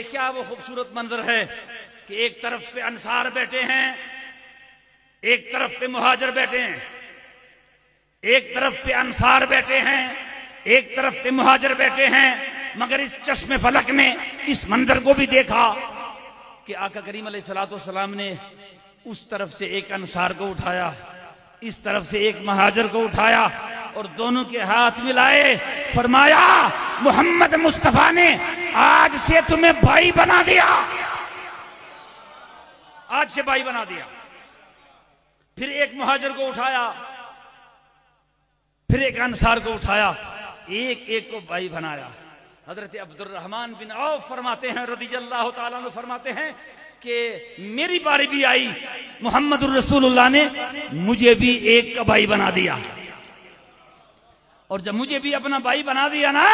क्या वो खूबसूरत मंजर है कि एक तरफ पे अंसार बैठे हैं, एक तरफ पे मुहाजिर बैठे हैं, एक तरफ पे अंसार बैठे हैं, एक तरफ पे मुहाजिर बैठे हैं। मगर इस चश्मे फलक ने इस मंजर को भी देखा कि आका करीम अलैहिस्सलाम ने उस तरफ से एक अंसार को उठाया, इस तरफ से एक मुहाजिर को उठाया और दोनों के हाथ मिलाए, फरमाया मोहम्मद मुस्तफा ने आज से तुम्हें भाई बना दिया, आज से भाई बना दिया। फिर एक मुहाजिर को उठाया, फिर एक अंसार को उठाया, एक एक को भाई बनाया। हजरत अब्दुर्रहमान बिन औफ फरमाते हैं रज़ियल्लाहु ताला अन्हु फरमाते हैं कि मेरी बारी भी आई, मुहम्मदुर रसूलुल्लाह ने मुझे भी एक का भाई बना दिया। और जब मुझे भी अपना भाई बना दिया ना,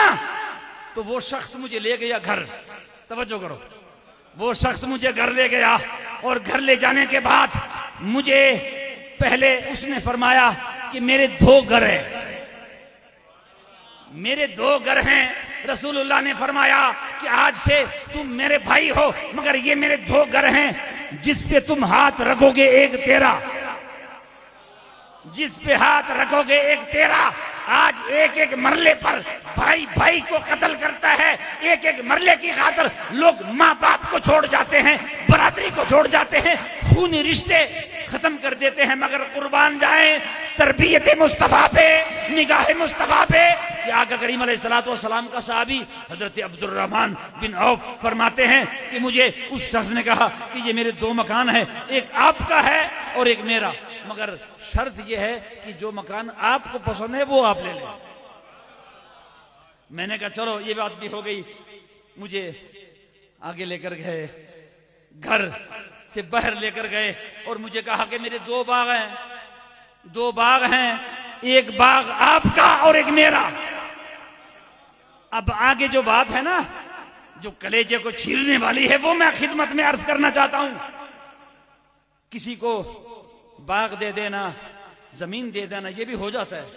तो वो शख्स मुझे ले गया घर। तवज्जो करो, वो शख्स मुझे घर ले गया और घर ले जाने के बाद मुझे पहले उसने फरमाया कि मेरे दो घर हैं, मेरे दो घर हैं। रसूलुल्लाह ने फरमाया कि आज से तुम मेरे भाई हो, मगर ये मेरे दो घर हैं, जिस पे तुम हाथ रखोगे एक तेरा, जिस पे हाथ रखोगे एक तेरा। आज एक एक मरले पर भाई भाई को कत्ल करता है, एक एक मरले की खातिर लोग माँ बाप को छोड़ जाते हैं, बरादरी को छोड़ जाते हैं, खूनी रिश्ते खत्म कर देते हैं। मगर कुर्बान जाएं तरबियत मुस्तफा पे, निगाह मुस्तफा पे। आका करीम अलैहिस्सलाम का सहाबी हजरत अब्दुर्रहमान बिन औफ फरमाते हैं कि मुझे उस शख्स ने कहा कि ये मेरे दो मकान है, एक आपका है और एक मेरा, मगर शर्त यह है कि जो मकान आपको पसंद है वो आप ले लें। मैंने कहा चलो ये बात भी हो गई। मुझे आगे लेकर गए, घर से बाहर लेकर गए और मुझे कहा कि मेरे दो बाग हैं, दो बाग हैं, एक बाग आपका और एक मेरा। अब आगे जो बात है ना, जो कलेजे को छीलने वाली है, वो मैं खिदमत में अर्ज करना चाहता हूं। किसी को बाग दे देना, जमीन दे देना, ये भी हो जाता है,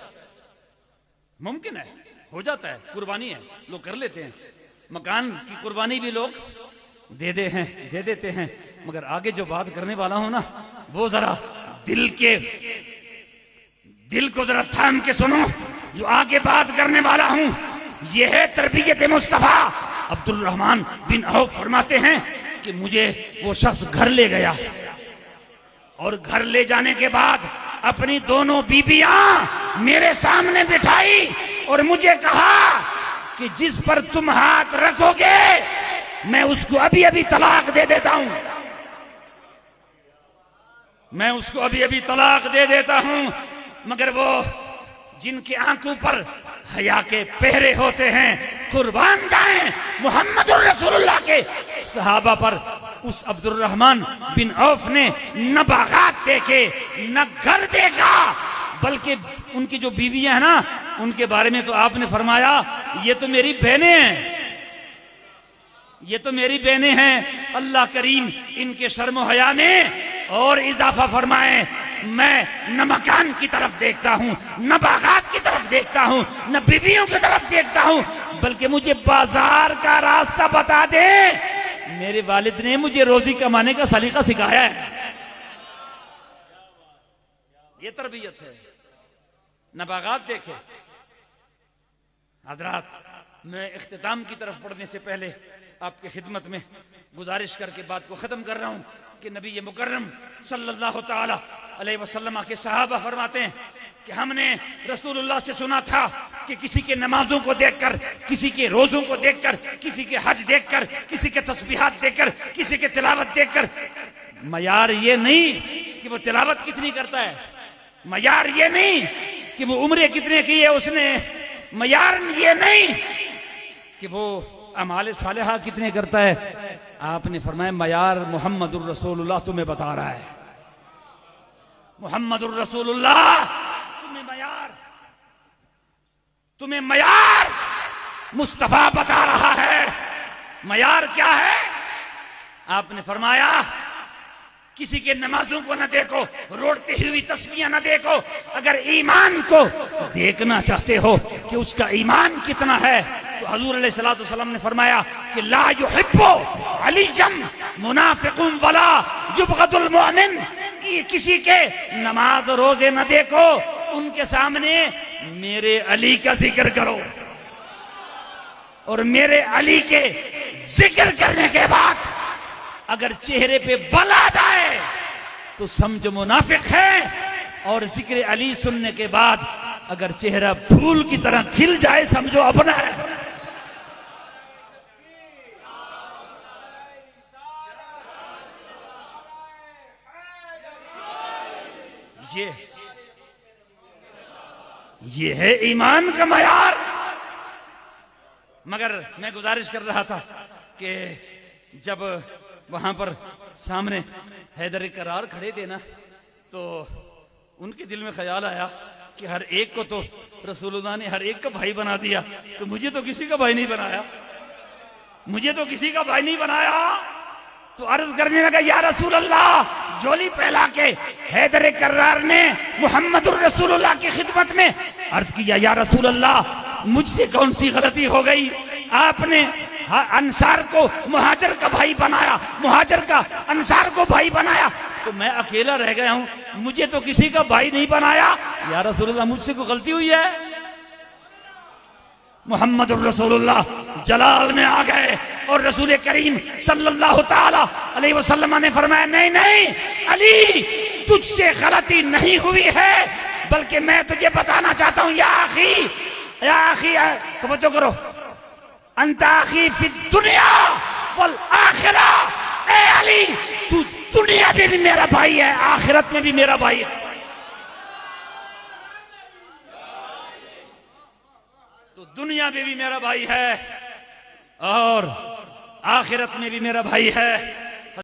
मुमकिन है, हो जाता है, कुर्बानी है, लोग कर लेते हैं। मकान की कुर्बानी भी लोग दे देते हैं। मगर आगे जो बात करने वाला हूं ना, वो जरा दिल को जरा थाम के सुनो। जो आगे बात करने वाला हूं ये है तरबियत मुस्तफा। अब्दुर्रहमान बिन औफ फरमाते हैं कि मुझे वो शख्स घर ले गया और घर ले जाने के बाद अपनी दोनों बीबियां मेरे सामने बिठाई और मुझे कहा कि जिस पर तुम हाथ रखोगे मैं उसको अभी अभी तलाक दे देता हूं, मैं उसको अभी अभी तलाक दे देता हूं। मगर वो जिनकी आंखों पर हया के पहरे होते हैं, कुर्बान जाएं मुहम्मदुर रसूलुल्लाह के सहाबा पर उस अब्दुर्रहमान बिन औफ ने न बागात देखे, न घर देखा, बल्कि उनकी जो बीवियां हैं ना, उनके बारे में तो आपने फरमाया ये तो मेरी बहनें हैं, ये तो मेरी बहनें हैं। अल्लाह करीम इनके शर्म व हया में और इजाफा फरमाए। मैं न मकान की तरफ देखता हूं, न बागात की तरफ देखता हूं, न बीवियों की तरफ देखता हूं, बल्कि मुझे बाजार का रास्ता बता दे। मेरे वालिद ने मुझे रोजी कमाने का सलीका सिखाया है, ये तरबियत है। न बागात देखे। हजरात, मैं इख्तिताम की तरफ बढ़ने से पहले आपकी खिदमत में गुजारिश करके बात को खत्म कर रहा हूं कि नबी मुकर्रम सल्लल्लाहु ताला अलैहि वसल्लम के सहाबा फरमाते हैं कि हमने रसूलुल्लाह से सुना था कि किसी के नमाजों को देखकर, किसी के रोजों को देखकर, किसी के हज देखकर, किसी के तस्बीहात देखकर, किसी के तिलावत देखकर, मयार ये नहीं कि वो तिलावत कितनी करता है, मयार ये नहीं कि वो उम्रे कितने की है उसने, मयार ये नहीं कि वो अमाल सालिहा कितने करता है। आपने फरमाया मयार मुहम्मदुर रसूलुल्लाह तुम्हें बता रहा है, मुहम्मदुर रसूलुल्लाह तुम्हें मयार मुस्तफा बता रहा है। मयार क्या है? आपने फरमाया किसी के नमाजों को न देखो, रोड़ती हुई तस्बीहें न देखो। अगर ईमान को देखना चाहते हो कि उसका ईमान कितना है, तो हुजूर अलैहिस्सलातु वस्सलाम ने फरमाया कि ला युहिब्बु अलीजम मुनाफिकुन वला युबगदुल मुमिन, ये किसी के नमाज रोजे न देखो, उनके सामने मेरे अली का जिक्र करो, और मेरे अली के जिक्र करने के बाद अगर चेहरे पे बल आ जाए तो समझो मुनाफिक है, और जिक्र अली सुनने के बाद अगर चेहरा फूल की तरह खिल जाए समझो अपना है। ये है ईमान का मयार। मगर मैं गुजारिश कर रहा था कि जब वहां पर सामने हैदर करार खड़े थे ना, तो उनके दिल में ख्याल आया कि हर एक को तो रसूलुल्लाह ने हर एक का भाई बना दिया, तो मुझे तो किसी का भाई नहीं बनाया, मुझे तो किसी का भाई नहीं बनाया। तो अर्ज करने लगा, या रसूल अल्लाह, झोली फैला के हैदर करार ने मुहम्मदुर रसूलुल्लाह की खिदमत में अर्ज किया, या रसूल अल्लाह, मुझसे कौन सी गलती हो गई, आपने अंसार को मुहाजिर का भाई बनाया, मुहाजिर का अंसार को भाई बनाया, तो मैं अकेला रह गया हूं, मुझे तो किसी का भाई नहीं बनाया, या रसूलुल्लाह मुझसे कोई गलती हुई है? मुहम्मदुर रसूलुल्लाह जलाल में आ गए और रसूल करीम सल्लल्लाहु ताला अलैहि वसल्लम ने फरमाया, नहीं नहीं अली, तुझसे गलती नहीं हुई है, बल्कि मैं तुझे बताना चाहता हूं, या आखी तवज्जो करो, अंता आखी फी दुनिया वल आखिरा, ए अली, तू दुनिया में भी मेरा भाई है, आखिरत में भी मेरा भाई है। तो दुनिया में भी मेरा भाई है और आखिरत में भी मेरा भाई है।